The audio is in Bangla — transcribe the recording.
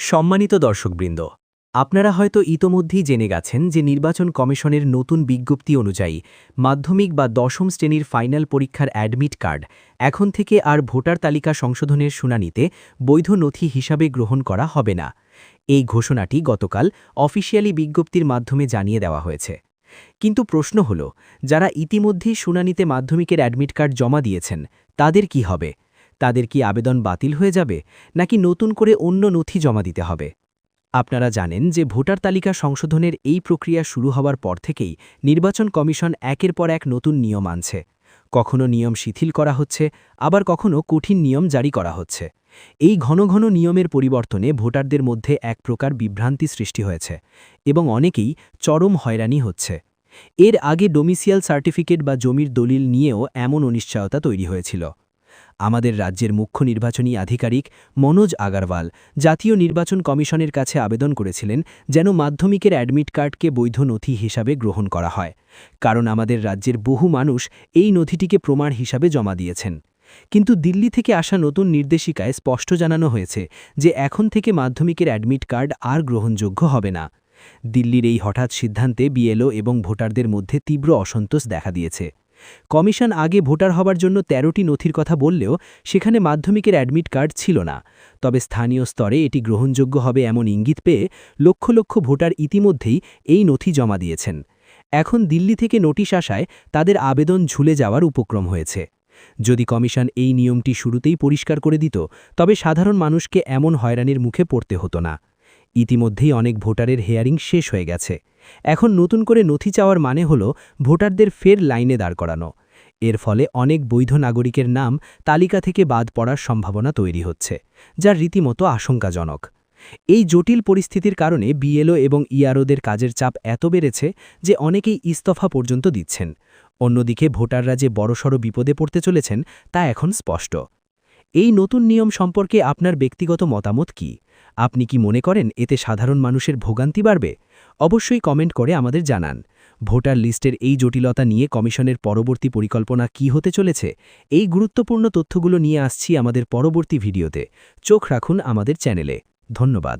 সম্মানিত দর্শকবৃন্দ, আপনারা হয়তো ইতোমধ্যেই জেনে গেছেন যে নির্বাচন কমিশনের নতুন বিজ্ঞপ্তি অনুযায়ী মাধ্যমিক বা দশম শ্রেণীর ফাইনাল পরীক্ষার অ্যাডমিট কার্ড এখন থেকে আর ভোটার তালিকা সংশোধনের শুনানিতে বৈধ নথি হিসাবে গ্রহণ করা হবে না। এই ঘোষণাটি গতকাল অফিসিয়ালি বিজ্ঞপ্তির মাধ্যমে জানিয়ে দেওয়া হয়েছে। কিন্তু প্রশ্ন হল, যারা ইতিমধ্যেই শুনানিতে মাধ্যমিকের অ্যাডমিট কার্ড জমা দিয়েছেন তাদের কি হবে? তাদের কি আবেদন বাতিল হয়ে যাবে, নাকি নতুন করে অন্য নথি জমা দিতে হবে? আপনারা জানেন যে ভোটার তালিকা সংশোধনের এই প্রক্রিয়া শুরু হওয়ার পর থেকেই নির্বাচন কমিশন একের পর এক নতুন নিয়ম আনছে। কখনো নিয়ম শিথিল করা হচ্ছে, আবার কখনো কঠিন নিয়ম জারি করা হচ্ছে। এই ঘন ঘন নিয়মের পরিবর্তনে ভোটারদের মধ্যে এক প্রকার বিভ্রান্তি সৃষ্টি হয়েছে এবং অনেকেই চরম হয়রানি হচ্ছে। এর আগে ডোমিসিয়াল সার্টিফিকেট বা জমির দলিল নিয়েও এমন অনিশ্চয়তা তৈরি হয়েছিল। আমাদের রাজ্যের মুখ্য নির্বাচনী আধিকারিক মনোজ আগারওয়াল জাতীয় নির্বাচন কমিশনের কাছে আবেদন করেছিলেন যেন মাধ্যমিকের অ্যাডমিট কার্ডকে বৈধ নথি হিসাবে গ্রহণ করা হয়, কারণ আমাদের রাজ্যের বহু মানুষ এই নথিটিকে প্রমাণ হিসাবে জমা দিয়েছেন। কিন্তু দিল্লি থেকে আসা নতুন নির্দেশিকায় স্পষ্ট জানানো হয়েছে যে এখন থেকে মাধ্যমিকের অ্যাডমিট কার্ড আর গ্রহণযোগ্য হবে না। দিল্লির এই হঠাৎ সিদ্ধান্তে বিএলও এবং ভোটারদের মধ্যে তীব্র অসন্তোষ দেখা দিয়েছে। কমিশন আগে ভোটার হবার জন্য ১৩টি নথির কথা বললেও সেখানে মাধ্যমিকের অ্যাডমিট কার্ড ছিল না। তবে স্থানীয় স্তরে এটি গ্রহণযোগ্য হবে এমন ইঙ্গিত পেয়ে লক্ষ লক্ষ ভোটার ইতিমধ্যেই এই নথি জমা দিয়েছেন। এখন দিল্লি থেকে নোটিশ আসায় তাদের আবেদন ঝুলে যাওয়ার উপক্রম হয়েছে। যদি কমিশন এই নিয়মটি শুরুতেই পরিষ্কার করে দিত, তবে সাধারণ মানুষকে এমন হয়রানির মুখে পড়তে হতো না। ইতিমধ্যেই অনেক ভোটারের হেয়ারিং শেষ হয়ে গেছে। এখন নতুন করে নথি চাওয়ার মানে হল ভোটারদের ফের লাইনে দাঁড় করানো। এর ফলে অনেক বৈধ নাগরিকের নাম তালিকা থেকে বাদ পড়ার সম্ভাবনা তৈরি হচ্ছে, যা রীতিমতো আশঙ্কাজনক। এই জটিল পরিস্থিতির কারণে বিএলও এবং ইআরওদের কাজের চাপ এত বেড়েছে যে অনেকেই ইস্তফা পর্যন্ত দিচ্ছেন। অন্যদিকে ভোটাররা যে বড়সড় বিপদে পড়তে চলেছেন তা এখন স্পষ্ট। এই নতুন নিয়ম সম্পর্কে আপনার ব্যক্তিগত মতামত কি? আপনি কি মনে করেন এতে সাধারণ মানুষের ভোগান্তি বাড়বে? অবশ্যই কমেন্ট করে আমাদের জানান। ভোটার লিস্টের এই জটিলতা নিয়ে কমিশনের পরবর্তী পরিকল্পনা কি হতে চলেছে, এই গুরুত্বপূর্ণ তথ্যগুলো নিয়ে আসছি আমাদের পরবর্তী ভিডিওতে। চোখ রাখুন আমাদের চ্যানেলে। ধন্যবাদ।